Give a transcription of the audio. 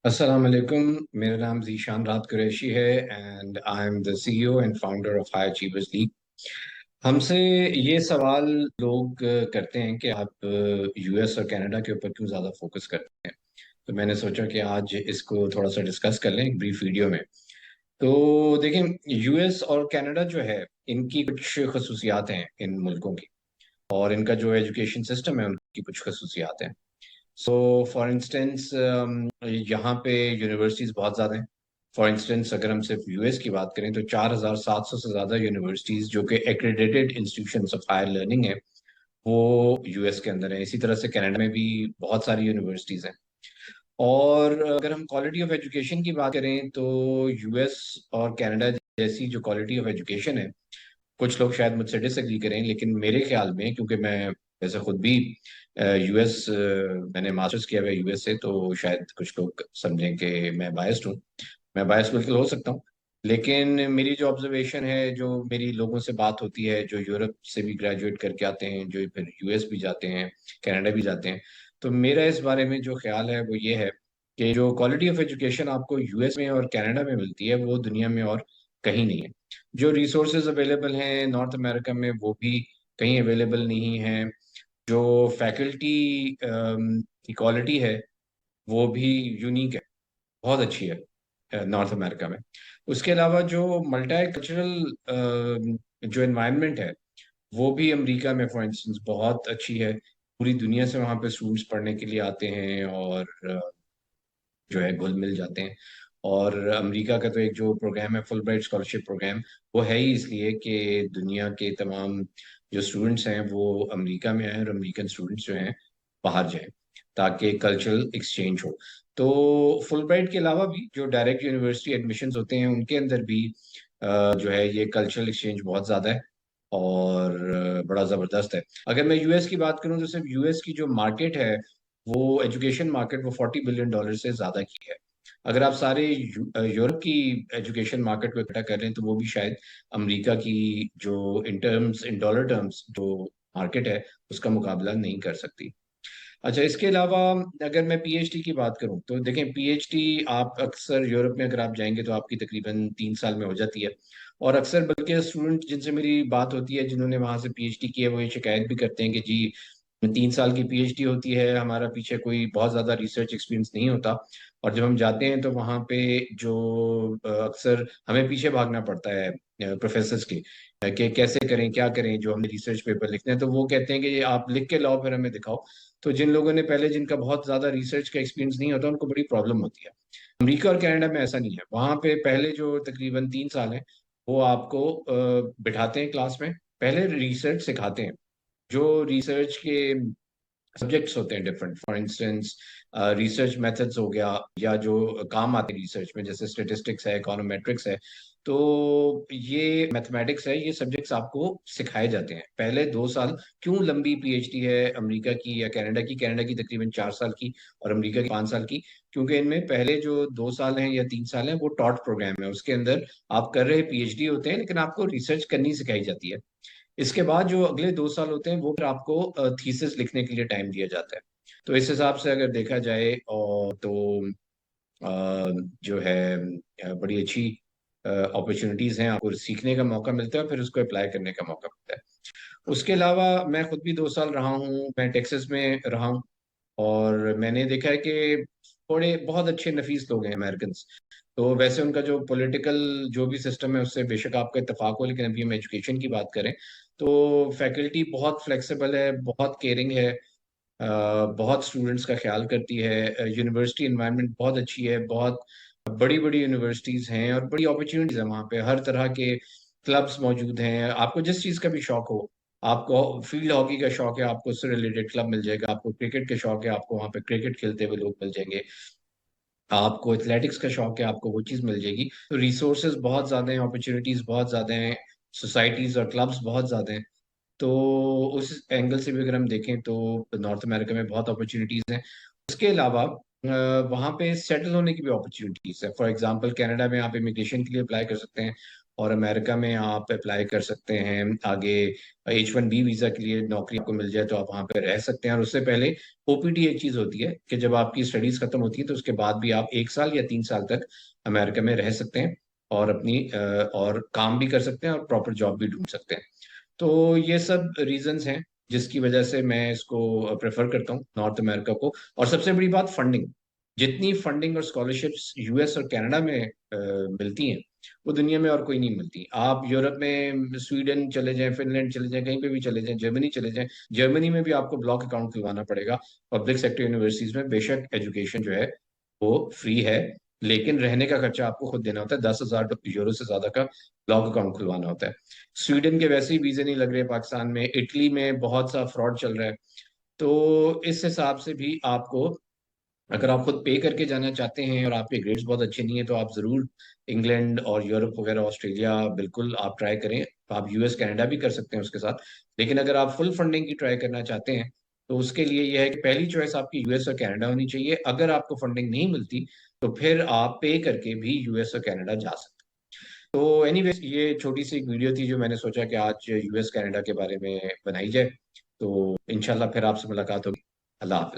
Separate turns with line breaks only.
अस्सलाम वालेकुम। मेरा नाम ज़ीशान रात कुरैशी है and I am the CEO and founder of high achievers league. हमसे ये सवाल लोग करते हैं कि आप यूएस और कनाडा के ऊपर क्यों ज़्यादा फोकस करते हैं। तो मैंने सोचा कि आज इसको थोड़ा सा डिस्कस कर लें एक ब्रीफ वीडियो में। तो देखें, यूएस और कनाडा जो है, इनकी कुछ खसूसियात हैं इन मुल्कों की, और इनका जो एजुकेशन सिस्टम है उनकी कुछ खसूसियात हैं। सो फॉर इंस्टेंस यहाँ पे यूनिवर्सिटीज़ बहुत ज़्यादा हैं। फॉर इंस्टेंस अगर हम सिर्फ यूएस की बात करें तो 4,700 से ज़्यादा यूनिवर्सिटीज़ जो कि accredited institutions of higher learning है, वो यूएस के अंदर है। इसी तरह से कनाडा में भी बहुत सारी यूनिवर्सिटीज़ हैं। और अगर हम क्वालिटी ऑफ एजुकेशन की बात करें तो यूएस और कनाडा जैसी जो क्वालिटी ऑफ एजुकेशन है, कुछ लोग शायद मुझसे डिसएग्री करें, लेकिन मेरे ख्याल में, क्योंकि मैं वैसे खुद भी यूएस, मैंने मास्टर्स किया हुआ है यूएस से, तो शायद कुछ लोग समझें कि मैं बायस्ड हूँ। मैं बायस्ड बिल्कुल हो सकता हूँ, लेकिन मेरी जो ऑब्जर्वेशन है, जो मेरी लोगों से बात होती है जो यूरोप से भी ग्रेजुएट करके आते हैं, जो फिर यूएस भी जाते हैं, कनाडा भी जाते हैं, तो मेरा इस बारे में जो ख्याल है वो ये है कि जो क्वालिटी ऑफ एजुकेशन आपको यूएस में और कनाडा में मिलती है वो दुनिया में और कहीं नहीं है। जो रिसोर्सेज अवेलेबल हैं नॉर्थ अमेरिका में वो भी कहीं अवेलेबल नहीं है। जो फैकल्टी की क्वालिटी है वो भी यूनिक है, बहुत अच्छी है नॉर्थ अमेरिका में। उसके अलावा जो मल्टी जो एनवायरनमेंट है वो भी अमेरिका में फॉर इंस्टेंस बहुत अच्छी है। पूरी दुनिया से वहाँ पे स्टूडेंट्स पढ़ने के लिए आते हैं और जो है घुल मिल जाते हैं। और अमेरिका का तो एक जो प्रोग्राम है, फुल ब्राइट स्कॉलरशिप प्रोग्राम, वो है ही इसलिए कि दुनिया के तमाम जो स्टूडेंट्स हैं वो अमेरिका में आए और अमेरिकन स्टूडेंट्स जो हैं बाहर जाएं, ताकि कल्चरल एक्सचेंज हो। तो फुल ब्राइट के अलावा भी जो डायरेक्ट यूनिवर्सिटी एडमिशन्स होते हैं उनके अंदर भी जो है ये कल्चरल एक्सचेंज बहुत ज़्यादा है और बड़ा ज़बरदस्त है। अगर मैं यूएस की बात करूं तो सिर्फ यूएस की जो मार्केट है, वो एजुकेशन मार्केट, वो $40 बिलियन से ज़्यादा की है। अगर आप सारे यूरोप की एजुकेशन मार्केट को इकट्ठा कर लें तो वो भी शायद अमेरिका की जो इन डॉलर टर्म्स जो मार्केट है उसका मुकाबला नहीं कर सकती। अच्छा, इसके अलावा अगर मैं पीएचडी की बात करूं तो देखें, पीएचडी आप अक्सर यूरोप में अगर आप जाएंगे तो आपकी तकरीबन 3 साल में हो जाती है। और अक्सर बल्कि स्टूडेंट जिनसे मेरी बात होती है जिन्होंने वहां से पीएचडी की है, वो ये शिकायत भी करते हैं कि जी 3 साल की पीएचडी होती है, हमारा पीछे कोई बहुत ज़्यादा रिसर्च एक्सपीरियंस नहीं होता। और जब हम जाते हैं तो वहाँ पे जो अक्सर हमें पीछे भागना पड़ता है प्रोफेसर्स के, कि कैसे करें क्या करें जो हमने रिसर्च पेपर लिखने हैं, तो वो कहते हैं कि आप लिख के लाओ फिर हमें दिखाओ। तो जिन लोगों ने पहले, जिनका बहुत ज़्यादा रिसर्च का एक्सपीरियंस नहीं होता, उनको बड़ी प्रॉब्लम होती है। अमेरिका और कनाडा में ऐसा नहीं है। वहाँ पे पहले जो तकरीबन 3 साल हैं वो आपको बिठाते हैं क्लास में, पहले रिसर्च सिखाते हैं। जो रिसर्च के सब्जेक्ट्स होते हैं different, for instance research methods हो गया, या जो काम आते हैं रिसर्च में, जैसे स्टेटिस्टिक्स है, इकोनोमेट्रिक्स है, तो ये मैथमेटिक्स है, ये सब्जेक्ट्स आपको सिखाए जाते हैं पहले 2 साल। क्यों लंबी पीएचडी है अमेरिका की या कनाडा की? कनाडा की तकरीबन 4 साल की और अमेरिका की 5 साल की, क्योंकि इनमें पहले जो 2 साल हैं या 3 साल हैं वो टॉट प्रोग्राम है, उसके अंदर आप कर रहे पीएचडी होते हैं लेकिन आपको रिसर्च करनी सिखाई जाती है। इसके बाद जो अगले 2 साल होते हैं वो फिर आपको थीसिस लिखने के लिए टाइम दिया जाता है। तो इस हिसाब से अगर देखा जाए और तो जो है बड़ी अच्छी अपॉर्चुनिटीज हैं, आपको सीखने का मौका मिलता है, फिर उसको अप्लाई करने का मौका मिलता है। उसके अलावा मैं खुद भी 2 साल रहा हूँ, मैं टेक्सास में रहा हूँ, और मैंने देखा है कि थोड़े बहुत अच्छे नफीस लोग हैं अमेरिकन। तो वैसे उनका जो पॉलिटिकल जो भी सिस्टम है उससे बेशक आपका इत्तेफाक हो, लेकिन अभी हम एजुकेशन की बात करें तो फैकल्टी बहुत फ्लेक्सिबल है, बहुत केयरिंग है, बहुत स्टूडेंट्स का ख्याल करती है। यूनिवर्सिटी एनवायरनमेंट बहुत अच्छी है, बहुत बड़ी बड़ी यूनिवर्सिटीज़ हैं और बड़ी अपॉर्चुनिटीज़ हैं वहाँ पे। हर तरह के क्लब्स मौजूद हैं, आपको जिस चीज़ का भी शौक हो। आपको फील्ड हॉकी का शौक है, आपको उससे रिलेटेड क्लब मिल जाएगा। आपको क्रिकेट के शौक है, आपको वहाँ पे क्रिकेट खेलते हुए लोग मिल जाएंगे। आपको एथलेटिक्स का शौक है, आपको वो चीज़ मिल जाएगी। तो रिसोर्सेज बहुत ज़्यादा हैं, अपॉर्चुनिटीज़ बहुत ज़्यादा हैं, सोसाइटीज़ और क्लब्स बहुत ज़्यादा हैं। तो उस एंगल से भी अगर हम देखें तो नॉर्थ अमेरिका में बहुत अपॉर्चुनिटीज़ हैं। उसके अलावा वहाँ पे सेटल होने की भी अपॉर्चुनिटीज़ है। फॉर एग्जांपल कनाडा में आप इमिग्रेशन के लिए अप्लाई कर सकते हैं, और अमेरिका में आप अप्लाई कर सकते हैं। आगे H1B वीज़ा के लिए नौकरी आपको मिल जाए तो आप वहाँ पे रह सकते हैं। और उससे पहले OPT एक चीज़ होती है कि जब आपकी स्टडीज़ खत्म होती है तो उसके बाद भी आप 1 साल या 3 साल तक अमेरिका में रह सकते हैं और अपनी और काम भी कर सकते हैं और प्रॉपर जॉब भी ढूंढ सकते हैं। तो ये सब रीजंस हैं जिसकी वजह से मैं इसको प्रेफर करता हूँ नॉर्थ अमेरिका को। और सबसे बड़ी बात फंडिंग, जितनी फंडिंग और स्कॉलरशिप्स US और कनाडा में मिलती हैं वो दुनिया में और कोई नहीं मिलती। आप यूरोप में स्वीडन चले जाएं, फिनलैंड चले जाएं, कहीं पे भी चले जाएं, जर्मनी चले जाएं, जर्मनी में भी आपको ब्लॉक अकाउंट खुलवाना पड़ेगा पब्लिक सेक्टर यूनिवर्सिटीज में। बेशक एजुकेशन जो है वो फ्री है, लेकिन रहने का खर्चा आपको खुद देना होता है। 10,000 यूरो से ज्यादा का ब्लॉक अकाउंट खुलवाना होता है। स्वीडन के वैसे ही वीजे नहीं लग रहे पाकिस्तान में, इटली में बहुत सा फ्रॉड चल रहा है। तो इस हिसाब से भी आपको, अगर आप खुद पे करके जाना चाहते हैं और आपके ग्रेड्स बहुत अच्छे नहीं है, तो आप जरूर इंग्लैंड और यूरोप वगैरह, ऑस्ट्रेलिया बिल्कुल आप ट्राई करें। आप US कनाडा भी कर सकते हैं उसके साथ। लेकिन अगर आप फुल फंडिंग की ट्राई करना चाहते हैं तो उसके लिए यह है कि पहली चॉइस आपकी US और कनाडा होनी चाहिए। अगर आपको फंडिंग नहीं मिलती तो फिर आप पे करके भी US और कनाडा जा सकते हैं। तो एनीवेज, ये छोटी सी एक वीडियो थी जो मैंने सोचा कि आज US कनाडा के बारे में बनाई जाए। तो इंशाल्लाह फिर आपसे मुलाकात होगी। अल्लाह हाफिज।